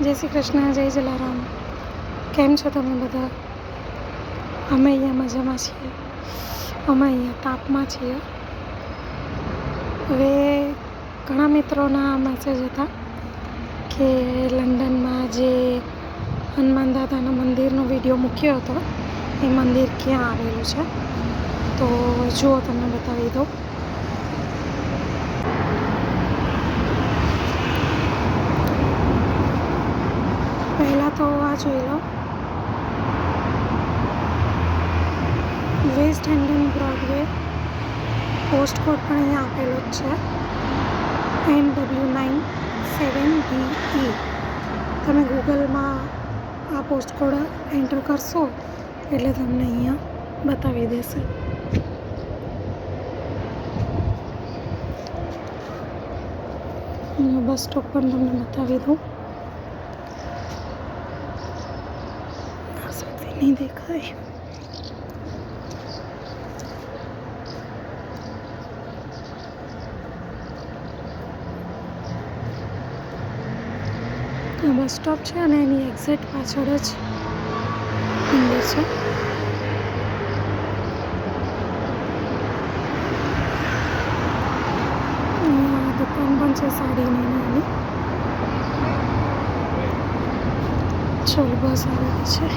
જય શ્રી કૃષ્ણ, જય જલારામ. કેમ છો તમે બધા? અમે અહીંયા મજામાં છીએ. અમે અહીંયા તાપમાં છીએ. હવે ઘણા મિત્રોના મેસેજ હતા કે લંડનમાં જે હનુમાન દાદાના મંદિરનો વિડીયો મૂક્યો હતો એ મંદિર ક્યાં આવેલું છે, તો જુઓ તમને બતાવી દઉં. પહેલાં તો આ જોઈ લો, વેસ્ટ હેન્ડન બ્રોડવે. પોસ્ટ કોડ પણ અહીંયા આપેલો જ છે, NW97DE. તમે ગૂગલમાં આ પોસ્ટ કોડ એન્ટર કરશો એટલે તમને અહીંયા બતાવી દેશે. અહીંયા બસ સ્ટોપ પણ તમને બતાવી દઉં. આ સાઈડથી નહીં દેખાય. આ બસ સ્ટોપ છે અને એની એક્ઝેક્ટ પાછળ જ મંદિર છે. અહીંયા દુકાન પણ છે સાડીની નાની. ચલો બસ આવી છે.